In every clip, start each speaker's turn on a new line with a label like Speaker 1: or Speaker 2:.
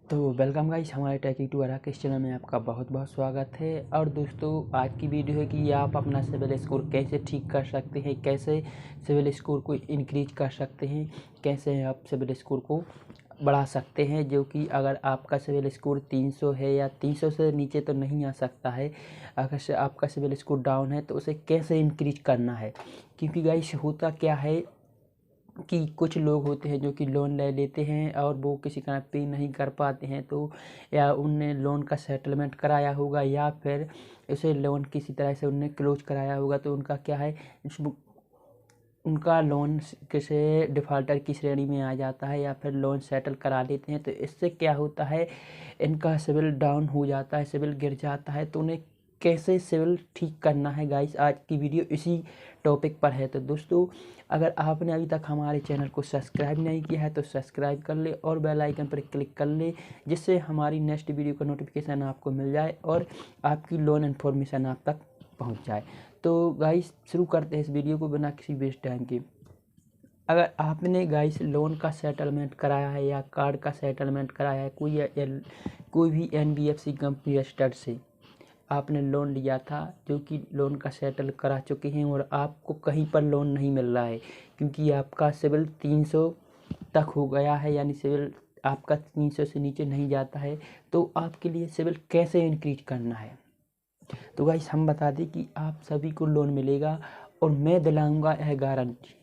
Speaker 1: तो welcome guys, हमारे टेकी to अरा के चैनल में आपका बहुत बहुत स्वागत है। और दोस्तों, आज की वीडियो है कि आप अपना सिविल स्कोर कैसे ठीक कर सकते हैं, कैसे सिविल स्कोर को इंक्रीज कर सकते हैं, कैसे आप सिविल स्कोर को बढ़ा सकते हैं। जो कि अगर आपका सिविल स्कोर 300 है या 300 से नीचे तो नहीं आ सकता है, अगर से आपका सिविल स्कोर डाउन है तो उसे कैसे इंक्रीज करना है। क्योंकि गाइस होता क्या है कि कुछ लोग होते हैं जो कि लोन ले लेते हैं और वो किसी कारण पे नहीं कर पाते हैं, तो या उनने लोन का सेटलमेंट कराया होगा या फिर उसे लोन किसी तरह से उनने क्लोज कराया होगा, तो उनका क्या है, उनका लोन किसी डिफ़ॉल्टर की श्रेणी में आ जाता है या फिर लोन सेटल करा लेते हैं। तो इससे क्या होता है, इनका सिविल डाउन हो जाता है, सिविल गिर जाता है। तो उन्हें कैसे सिविल ठीक करना है गाइस, आज की वीडियो इसी टॉपिक पर है। तो दोस्तों, अगर आपने अभी तक हमारे चैनल को सब्सक्राइब नहीं किया है तो सब्सक्राइब कर ले और बेल आइकन पर क्लिक कर ले, जिससे हमारी नेक्स्ट वीडियो का नोटिफिकेशन आपको मिल जाए और आपकी लोन इन्फॉर्मेशन आप तक पहुंच जाए। तो गाइस शुरू करते हैं इस वीडियो को बिना किसी वेस्ट टाइम के। अगर आपने गाइस लोन का सेटलमेंट कराया है या कार्ड का सेटलमेंट कराया है, कोई भी एनबीएफसी कंपनी रजिस्टर्ड से आपने लोन लिया था, जो कि लोन का सेटल करा चुके हैं और आपको कहीं पर लोन नहीं मिल रहा है क्योंकि आपका सिविल 300 तक हो गया है, यानी सिविल आपका 300 से नीचे नहीं जाता है, तो आपके लिए सिविल कैसे इंक्रीज करना है। तो गाइस हम बता दें कि आप सभी को लोन मिलेगा और मैं दिलाऊंगा यह गारंटी।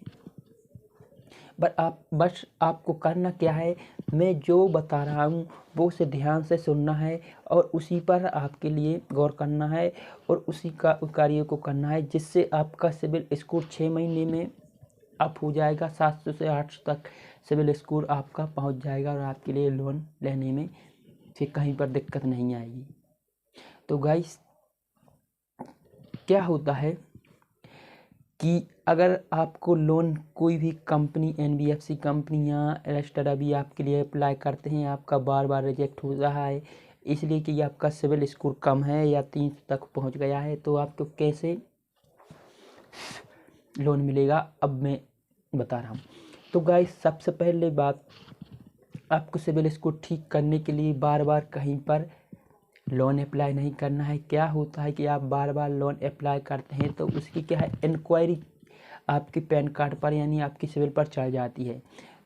Speaker 1: बस आपको करना क्या है, मैं जो बता रहा हूँ वो उसे ध्यान से सुनना है और उसी पर आपके लिए गौर करना है और उसी का कार्य को करना है, जिससे आपका सिविल स्कोर 6 महीने में अप हो जाएगा। 700 से 800 तक सिविल स्कोर आपका पहुंच जाएगा और आपके लिए लोन लेने में फिर कहीं पर दिक्कत नहीं आएगी। तो गाइस क्या होता है कि अगर आपको लोन कोई भी कंपनी, एनबीएफसी कंपनी या रजिस्टर्ड अभी आपके लिए अप्लाई करते हैं, आपका बार बार रिजेक्ट हो रहा है इसलिए कि आपका सिविल स्कोर कम है या 300 तक पहुंच गया है, तो आपको कैसे लोन मिलेगा अब मैं बता रहा हूँ। तो गाइस सबसे पहले बात, आपको सिविल स्कोर ठीक करने के लिए बार बार कहीं पर लोन अप्लाई नहीं करना है। क्या होता है कि आप बार बार लोन अप्लाई करते हैं तो उसकी क्या है, इंक्वायरी आपके पैन कार्ड पर यानी आपकी सिविल पर चढ़ जाती है।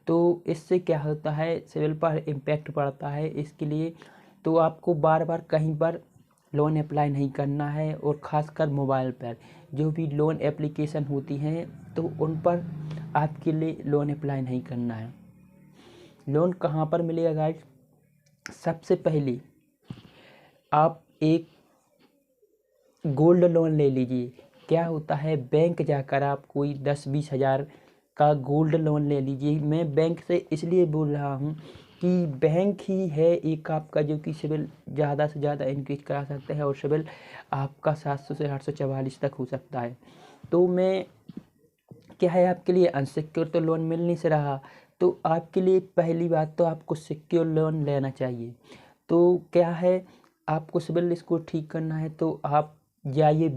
Speaker 1: तो इससे क्या होता है, सिविल पर इम्पैक्ट पड़ता है। इसके लिए तो आपको बार बार कहीं पर लोन अप्लाई नहीं करना है और ख़ासकर मोबाइल पर जो भी लोन एप्लीकेशन होती हैं तो उन पर आपके लिए लोन अप्लाई नहीं करना है। लोन कहाँ पर मिलेगा गाइस, सबसे पहले आप एक गोल्ड लोन ले लीजिए। क्या होता है, बैंक जाकर आप कोई 10-20 हज़ार का गोल्ड लोन ले लीजिए। मैं बैंक से इसलिए बोल रहा हूँ कि बैंक ही है एक आपका जो कि सिविल ज़्यादा से ज़्यादा इंक्रीज करा सकता है और सिविल आपका 700 से 844 तक हो सकता है। तो मैं क्या है, आपके लिए अनसिक्योर तो लोन मिल नहीं से रहा, तो आपके लिए पहली बात तो आपको सिक्योर लोन लेना चाहिए। तो क्या है, आपको सिविल स्कोर ठीक करना है तो आप जाइए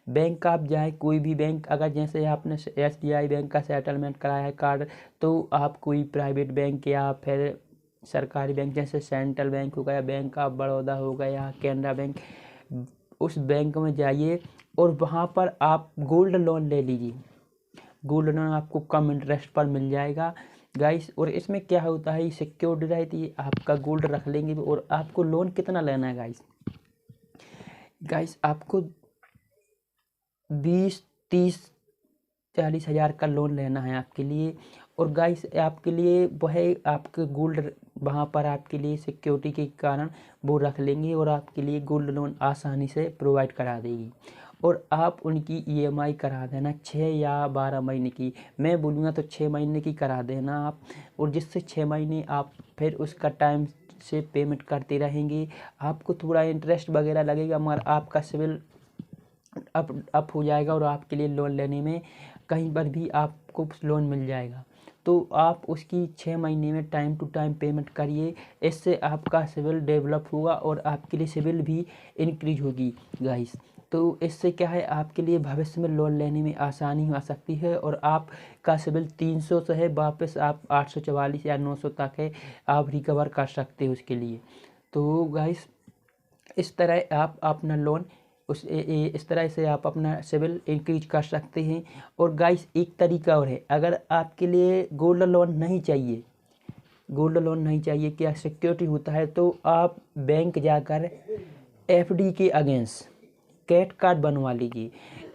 Speaker 1: बैंक आप जाए कोई भी बैंक। अगर जैसे आपने एसबीआई बैंक का सेटलमेंट कराया है कार्ड, तो आप कोई प्राइवेट बैंक या फिर सरकारी बैंक जैसे सेंट्रल बैंक हो गया, बैंक ऑफ बड़ौदा हो गया, कैनरा बैंक, उस बैंक में जाइए और वहाँ पर आप गोल्ड लोन ले लीजिए। गोल्ड लोन आपको कम इंटरेस्ट पर मिल जाएगा गाइस। और इसमें क्या होता है, सिक्योर्ड रहती है, आपका गोल्ड रख लेंगे। और आपको लोन कितना लेना है गाइस आपको 20-30-40 हज़ार का लोन लेना है आपके लिए। और गाइस आपके लिए वह आपके गोल्ड वहाँ पर आपके लिए सिक्योरिटी के कारण वो रख लेंगे और आपके लिए गोल्ड लोन आसानी से प्रोवाइड करा देगी। और आप उनकी ईएमआई करा देना 6 या 12 महीने की, मैं बोलूँगा तो 6 महीने की करा देना आप। और जिससे 6 महीने आप फिर उसका टाइम से पेमेंट करते रहेंगे। आपको थोड़ा इंटरेस्ट वगैरह लगेगा मगर आपका सिविल अप हो जाएगा और आपके लिए लोन लेने में कहीं पर भी आपको लोन मिल जाएगा। तो आप उसकी 6 महीने में टाइम टू टाइम पेमेंट करिए, इससे आपका सिविल डेवलप होगा और आपके लिए सिविल भी इंक्रीज होगी गाइस। तो इससे क्या है, आपके लिए भविष्य में लोन लेने में आसानी हो सकती है और आपका सिबिल 300 से है, वापस आप 844 या 900 तक है, आप रिकवर कर सकते हो उसके लिए। तो गाइस इस तरह आप अपना लोन इस तरह से आप अपना सिबिल इंक्रीज कर सकते हैं। और गाइस एक तरीका और है, अगर आपके लिए गोल्ड लोन नहीं चाहिए, क्या सिक्योरिटी होता है, तो आप बैंक जाकर एफडी के अगेंस्ट कैट कार्ड बनवा लीजिए।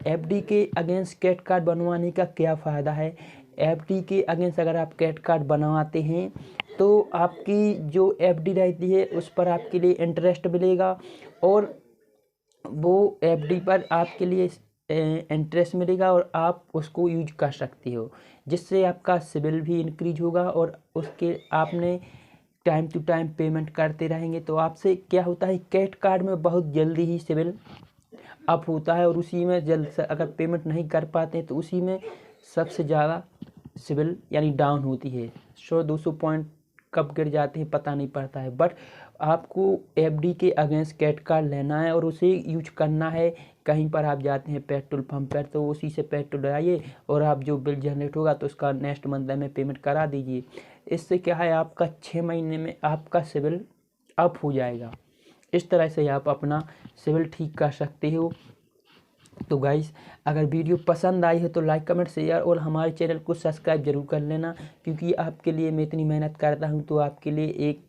Speaker 1: एफडी के अगेंस्ट कैट कार्ड बनवाने का क्या फ़ायदा है, एफडी के अगेंस्ट अगर आप कैट कार्ड बनवाते हैं तो आपकी जो एफडी रहती है उस पर आपके लिए इंटरेस्ट मिलेगा और वो एफडी पर आपके लिए इंटरेस्ट मिलेगा और आप उसको यूज कर सकते हो, जिससे आपका सिबिल भी इंक्रीज होगा और उसके आपने टाइम टू टाइम पेमेंट करते रहेंगे। तो आपसे क्या होता है, कैट कार्ड में बहुत जल्दी ही सिबिल अप होता है और उसी में जल्द से अगर पेमेंट नहीं कर पाते हैं तो उसी में सबसे ज़्यादा सिबिल यानी डाउन होती है। 100-200 पॉइंट कब गिर जाते हैं पता नहीं पड़ता है। बट आपको एफडी के अगेंस्ट कैट कार्ड लेना है और उसे यूज करना है। कहीं पर आप जाते हैं पेट्रोल पंप पर तो उसी से पेट्रोल डलाइए और आप जो बिल जनरेट होगा तो उसका नेक्स्ट मंथ में पेमेंट करा दीजिए। इससे क्या है, आपका 6 महीने में आपका सिबिल अप हो जाएगा। इस तरह से आप अपना सिबिल ठीक कर सकते हो। तो गाइस अगर वीडियो पसंद आई है तो लाइक कमेंट शेयर और हमारे चैनल को सब्सक्राइब जरूर कर लेना, क्योंकि आपके लिए मैं इतनी मेहनत करता हूं तो आपके लिए एक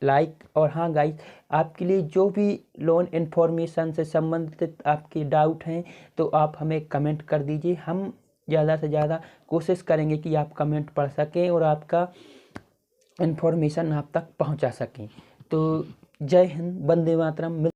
Speaker 1: लाइक। और हाँ गाइस, आपके लिए जो भी लोन इन्फॉर्मेशन से संबंधित आपके डाउट हैं तो आप हमें कमेंट कर दीजिए। हम ज़्यादा से ज़्यादा कोशिश करेंगे कि आप कमेंट पढ़ सकें और आपका इन्फॉर्मेशन आप तक पहुंचा सकें। तो जय हिंद, वंदे मातरम।